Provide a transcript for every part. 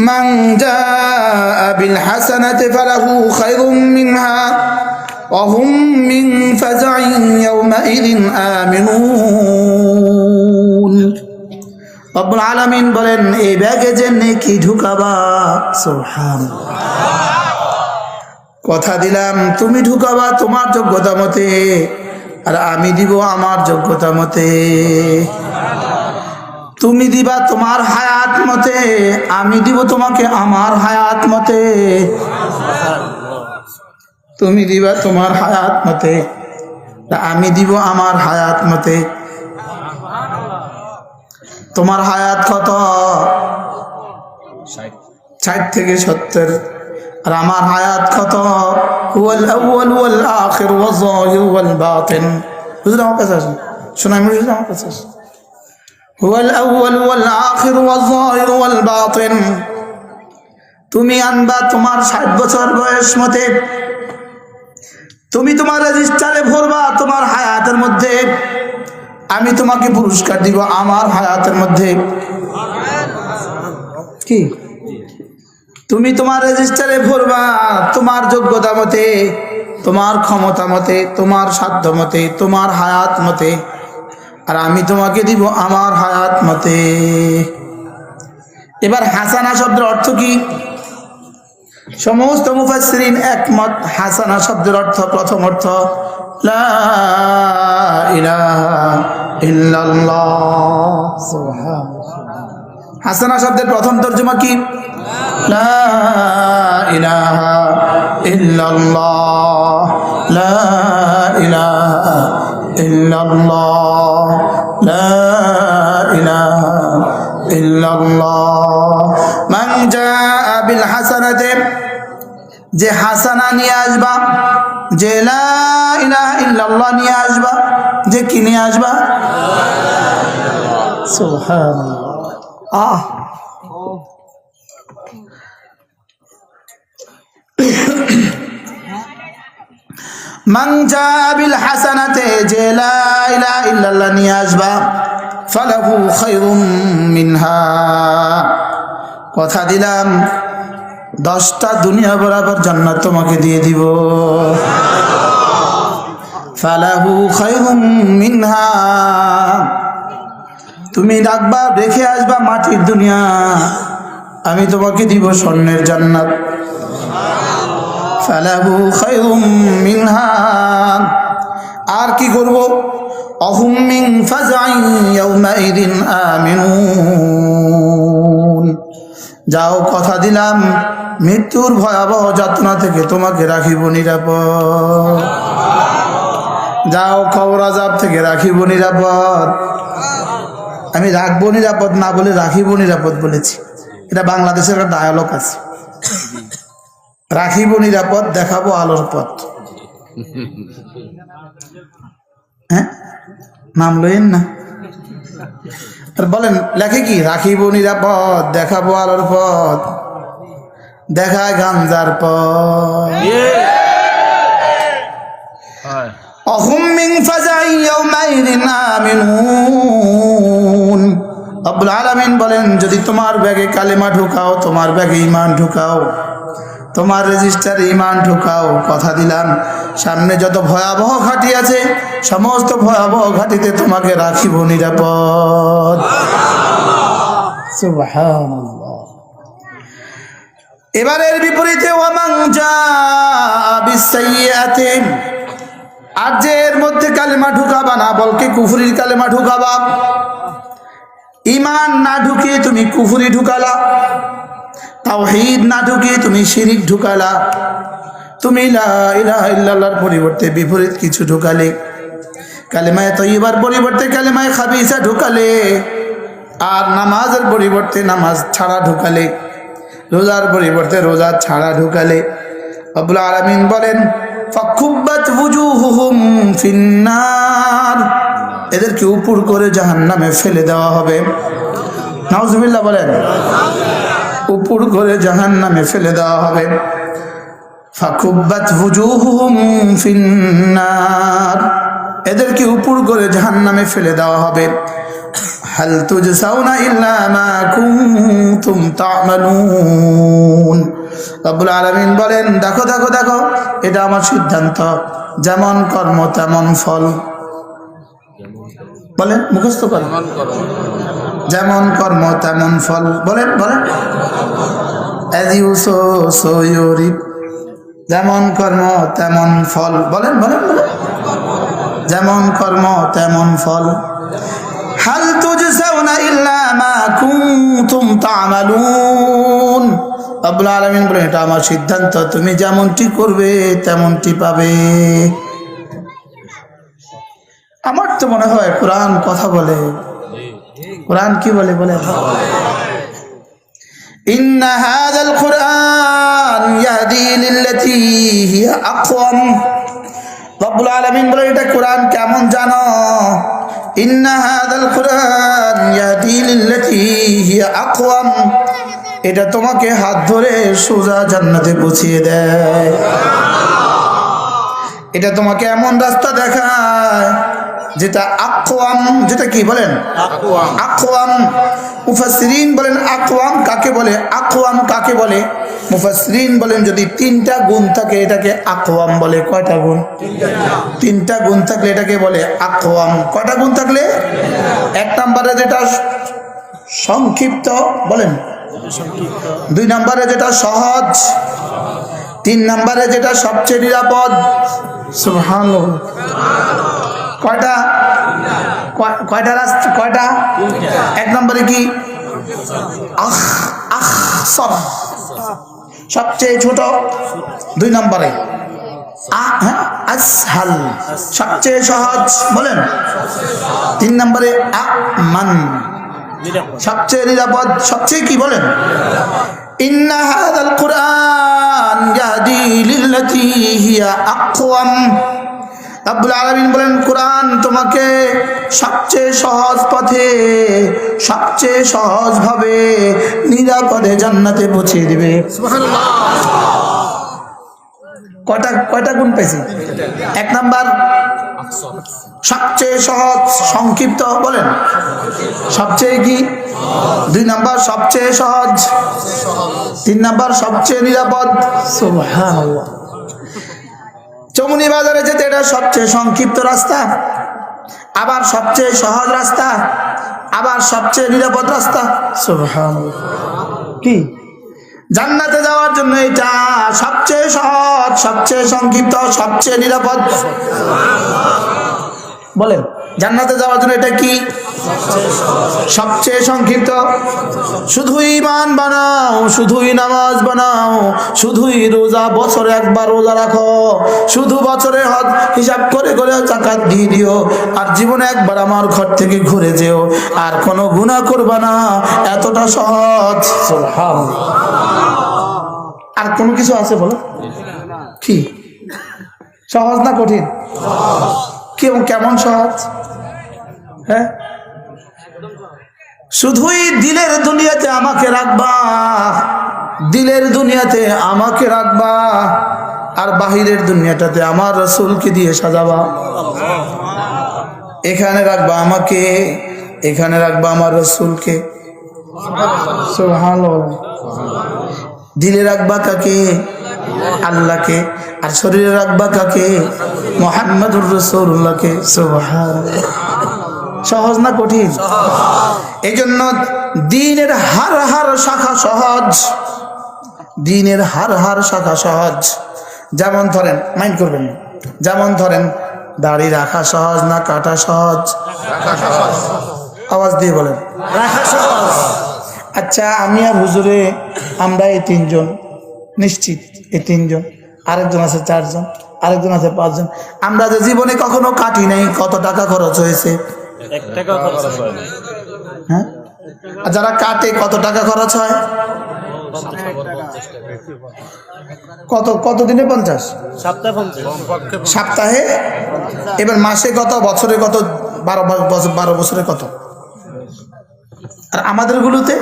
মান জাআ বিল হাসানাতি ফালাহু খায়রুম মিনহা ওয়া হুম মিন ফাজঈন ইয়াওমাইযিন আমিনুন। রব্বুল আলামিন বলেন, এই ব্যাগে যে নেকি ঢুকাবা, সুবহানাল্লাহ, কথা দিলাম তুমি ঢুকাবা তোমার যোগ্যতা মতে, আর আমি দিব আমার যোগ্যতা মতে। তুমি দিবা তোমার হায়াত মতে, আমি দিব তোমাকে আমার হায়াত মতে। তুমি দিবা তোমার হায়াত মতে, আমি দিব আমার হায়াত মতে। তোমার হায়াত কত? 60 থেকে 70। আর আমার হায়াত কত? হুয়াল আউয়াল ওয়াল আখির ওয়াল যাহির ওয়াল বাতিন। বুঝলেন? আমার কাছে আসেন, শোনাই মুশকিল আমার কাছে আসেন। হুয়াল আউয়াল ওয়াল আখির ওয়াল যাহির ওয়াল বাতিন। তুমি আনবা তোমার 60 বছর বয়স মতে, তুমি তোমার রেজিস্টারে ভরবা তোমার হায়াতের মধ্যে, আমি তোমাকে পুরস্কার দিব আমার হায়াতের মধ্যে। কি? তুমি তোমার রেজিস্টারে ভরবা তোমার যোগ্যতা মতে, তোমার ক্ষমতা মতে, তোমার সাধ্য মতে, তোমার হায়াত মতে, আর আমি তোমাকে দিব আমার হায়াত মতে। এবার হাসানা শব্দের অর্থ কি? সমস্ত মুফাসসিরিন একমত। হাসানা শব্দের অর্থ, প্রথম অর্থ লা ইলাহা ইল্লাল্লাহ। সুবহানাল্লাহ। হাসানা শব্দের প্রথম তরজমা কি? লা ইলাহা ইল্লাল্লাহ, লা ইলাহা ইল্লাল্লাহ, লা ইলাহা ইল্লাল্লাহ। মান জাআ বিল হাসানাতি, যে হাসানা নিয়ে আসবা, যে লা ইলাহা ইল্লাল্লাহ নিয়ে আসবা, যে কি নিয়ে আসবা? সুবহানাল্লাহ। মান জাআ বিল হাসানাতি, যে লা ইলাহা ইল্লাল্লাহ নিয়ে আসবা, ফালাহু খায়রুম মিনহা, কথা দিলাম 10টা দুনিয়া বরাবর জান্নাত তোমাকে দিয়ে দিব। ফালাহু খায়রুম মিনহা, তুমি রাখবা রেখে আসবা মাটির দুনিয়া, আমি তোমাকে দিব স্বর্ণের জান্নাত। ফালাহু খায়রুম মিনহা, আর কি করব? অহুম মিন ফাজঈন ইয়াওমাইযিন আমিনুন, যাও কথা দিলাম মৃত্যুর ভয়াবহ যাতনা থেকে তোমাকে রাখিব নিরাপদ। যাও কবর আযাব থেকে রাখিব নিরাপদ। আমি রাখবো নিরাপদ না বলে রাখিব নিরাপদ বলেছি। এটা বাংলাদেশের একটা ডায়ালগ আছে, রাখিব নিরাপদ দেখাবো আলোর পথ। হ্যাঁ, নাম লইন না। আর বলেন লেখে কি? রাখিব নিরাপদ দেখাবো আলোর পথ, দেখায় গাঞ্জার পথ। অহুম মিন ফাজঈন ইয়াওমাইযিন আমিনুন। রব্বুল আলামিন বলেন, যদি তোমার ব্যাগে কালেমা ঢুকাও, তোমার ব্যাগে ঈমান ঢুকাও, তোমার রেজিস্টারে ঈমান ঢুকাও, কথা দিলাম সামনে যত ভয়াবহ ঘাঁটি আছে সমস্ত ভয়াবহ ঘাঁটিতে তোমাকে রাখিব নিরাপদ। সুবহানাল্লাহ। এবারের বিপরীতে ওয়া মান জাআ বিসাইয়্যাতি, আর যে এর মধ্যে কালেমা ঢুকাবা না, বলকে কুফরির কালেমা ঢুকাবা, ঈমান না ঢুকিয়ে তুমি কুফরি ঢুকালা, তাওহীদ না ঢুকিয়ে তুমি শিরিক ঢুকালা, তুমি লা ইলাহা ইল্লাল্লাহর পরিবর্তে বিপরীত কিছু ঢুকালে, কালেমায়ে তয়্যিবার পরিবর্তে কালেমায়ে খাবিসা ঢুকালে, আর নামাজের পরিবর্তে নামাজ ছাড়া ঢুকালে, রোজার পরিবর্তে রোজা ছাড়া ঢুকালে, রব্বুল আলামিন বলেন ফাকুব্বাত ওয়ুজুহুহুম ফিন্নার, এদেরকে উপর করে জাহান্নামে ফেলে দেওয়া হবে। নাউজুবিল্লাহ বলেন, উপর করে জাহান্নামে ফেলে দেওয়া হবে। ফাকুব্বাত ওয়ুজুহুহুম ফিন্নার, এদেরকে উপর করে জাহান্নামে ফেলে দেওয়া হবে। হাল তুজসাউনা ইল্লা মা কুনতুম তা'মালুন। রব্বুল আলামিন বলেন, দেখো দেখো দেখো, এটা আমার সিদ্ধান্ত, যেমন কর্ম তেমন ফল। বলেন, মুখস্থ করেন, যেমন কর্ম তেমন ফল। বলেন বলেন, as you sow so you reap, যেমন কর্ম তেমন ফল। বলেন বলেন বলেন, যেমন কর্ম তেমন ফল। হাল তুজসাউনা ইল্লা মা কুনতুম তা'মালুন। রব্বুল আলামিন বলেন, এটা আমার সিদ্ধান্ত, তুমি যেমনটি করবে তেমনটি পাবে। আমার তো মনে হয় কোরআন কথা বলে। কোরআন কি বলে? বলে ইন্না হাযাল কুরআন ইয়াহদি লিল্লাতী হিয়া আকওয়াম। রব্বুল আলামিন বলেন, এটা কোরআন কেমন জানো? ইন্না হাযাল কুরআন ইয়াহদি লিল্লাতী হিয়া আকওয়াম, এটা তোমাকে হাত ধরে সোজা জান্নাতে পৌঁছিয়ে দেয়। এটা তোমাকে এমন রাস্তা দেখায় যেটা আকওয়াম। যেটা কি বলেন? আকওয়াম। মুফাসসিরিন বলেন আকওয়াম কাকে বলে, আকওয়াম কাকে বলে? মুফাসসিরিন বলেন, যদি তিনটা গুণ থাকে এটাকে আকওয়াম বলে। কয়টা গুণ? তিনটা গুণ থাকলে এটাকে বলে আকওয়াম। কয়টা গুণ থাকলে? এক নম্বরে যেটা সংক্ষিপ্ত, বলেন, দুই নম্বরে যেটা সহজ, তিন নম্বরে যেটা সবচেয়ে নিরাপদ। সুবহানাল্লাহ। কয়টা? কয়টা রাস্তা? কয়টা? এক নম্বরে কি? সবচেয়ে ছোট। দুই নম্বরে আসহাল, সবচেয়ে সহজ। বলেন, তিন নম্বরে আমান, সবচেয়ে নিরাপদ। সবচেয়ে কি? বলেন, ইন্না হাযাল কুরআন ইয়াহদি লিল্লাতী হিয়া আকওয়াম। রব্বুল আলামিন বলেন, কোরআন তোমাকে সবচেয়ে সহজ পথে, সবচেয়ে সহজ ভাবে নিরাপদে জান্নাতে পৌঁছে দিবে। সুবহানাল্লাহ। কয়টা কয়টা গুণ পেয়েছি? এক নাম্বার সবচেয়ে সহজ, সংক্ষিপ্ত। বলেন, সবচেয়ে কি? দুই নাম্বার সবচেয়ে সহজ, তিন নাম্বার সবচেয়ে নিরাপদ। সুবহানাল্লাহ। চমুনি বাজারে যেতে এটা সবচেয়ে সংক্ষিপ্ত রাস্তা, আবার সবচেয়ে সহজ রাস্তা, আবার সবচেয়ে নিরাপদ রাস্তা। সুবহানাল্লাহ। কি? জান্নাতে যাওয়ার জন্য এটা সবচেয়ে সহজ, সবচেয়ে সংক্ষিপ্ত, সবচেয়ে নিরাপদ। বলেন, জান্নাতে যাওয়ার জন্য এটা কি? সবচেয়ে সংক্ষিপ্ত। শুধুই ঈমান বানাও, শুধুই নামাজ বানাও, শুধুই রোজা, বছরে একবার রোজা রাখো, শুধু বছরে হজ হিসাব করে করে যাকাত দিয়ে দিও, আর জীবনে একবার আমার ঘর থেকে ঘুরে যেও, আর কোনো গুনাহ করবা না। এতটা সহজ। সুবহানাল্লাহ। আর কোনো কিছু আছে? বলো, কি সহজ না কঠিন? কেমন সহজ? হ্যাঁ, শুধুই দিলের দুনিয়াতে আমাকে রাখবা, দিলের দুনিয়াতে আমাকে রাখবা, আর বাহিরের দুনিয়াটাতে আমার রাসূলকে দিয়ে সাজাবা। এখানে রাখবা আমাকে, এখানে রাখবা আমার রাসূলকে। সুবহানাল্লাহ। দিলে রাখবা কাকে? আল্লাহকে। আর শরীরে রাখবা কাকে? মুহাম্মদুর রাসূলুল্লাহকে। সুবহানাল্লাহ। সহজ না কঠিন? এই জন্য দ্বীনের হার হার শাখা সহজ, দ্বীনের হার হার শাখা সহজ। যেমন ধরেন, মাইন্ড করবেন, যেমন ধরেন দাড়ি রাখা সহজ না কাটা সহজ? আওয়াজ দিয়ে বলেন, রাখা সহজ। আচ্ছা, আমি আর হুজুরে আমরা এই তিনজন, নিশ্চিত এই তিনজন, আরেকজন আছে চারজন, আরেকজন আছে পাঁচজন। আমরা যে জীবনে কখনো কাটি নাই, কত টাকা খরচ হয়েছে? 1 টাকা খরচ হয় না। হ্যাঁ, আর যারা কাটে কত টাকা খরচ হয়? কত কত দিনে? 50, সপ্তাহে। এবার মাসে কত? বছরে কত? 12 বছরে কত? আর আমাদের গুলোতে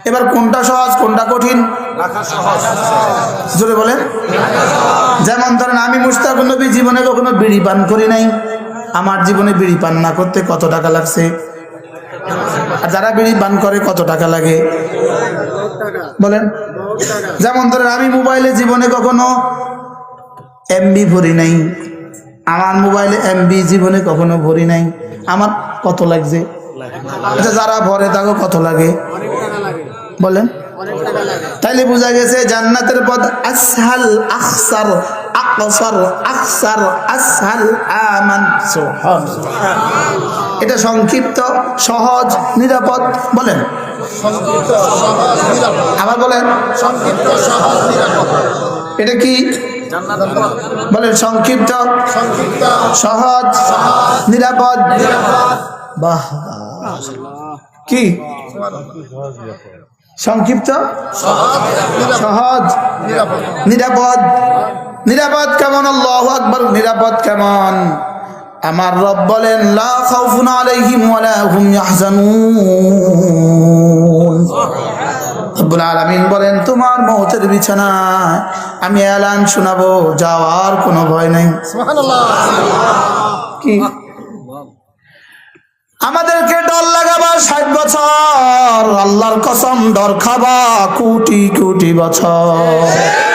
এবার কোনটা সহজ কোনটা কঠিন? জোরে বলেন। যেমন ধরেন আমি মুশতাকুন নবী জীবনে কখনো বিড়ি পান করি নাই, আমার জীবনে বিড়ি পান না করতে কত টাকা লাগছে? আর যারা বিড়ি পান করে কত টাকা লাগে বলেন? যেমন ধরেন আমি মোবাইলে জীবনে কখনো এমবি ভরি নাই, আমার মোবাইলে এমবি জীবনে কখনো ভরি নাই, আমার কত লাগছে? আচ্ছা যারা ভরে তাকে কত লাগে বলেন? তাইলে বোঝা গেছে জান্নাতের পথ আসহাল আখসার আকসার আকসার আসহাল আমান সুবহানাল্লাহ। এটা সংক্ষিপ্ত, সহজ, নিরাপদ। বলেন আবার বলেন। সংক্ষিপ্ত, সহজ, নিরাপদ। এটা কি বলেন? সংক্ষিপ্ত, সহজ, নিরাপদ। বাহ, কি সংক্ষিপ্ত, সহজ, নিরাপদ? নিরাপদ কেমন? আল্লাহু আকবার। নিরাপদ কেমন? আমার রব বলেন লা খাউফুন আলাইহিম ওয়ালা হুম ইয়াহজানুন। রব্বুল আলামিন বলেন তোমার মওতের বিছানায় আমি এলান শোনাবো, যাওয়ার কোনো ভয় নাই। সুবহানাল্লাহ। কি আমাদেরকে ডর লাগাবা 60 বছর, আল্লাহর কসম ডর খাবা কোটি কোটি বছর।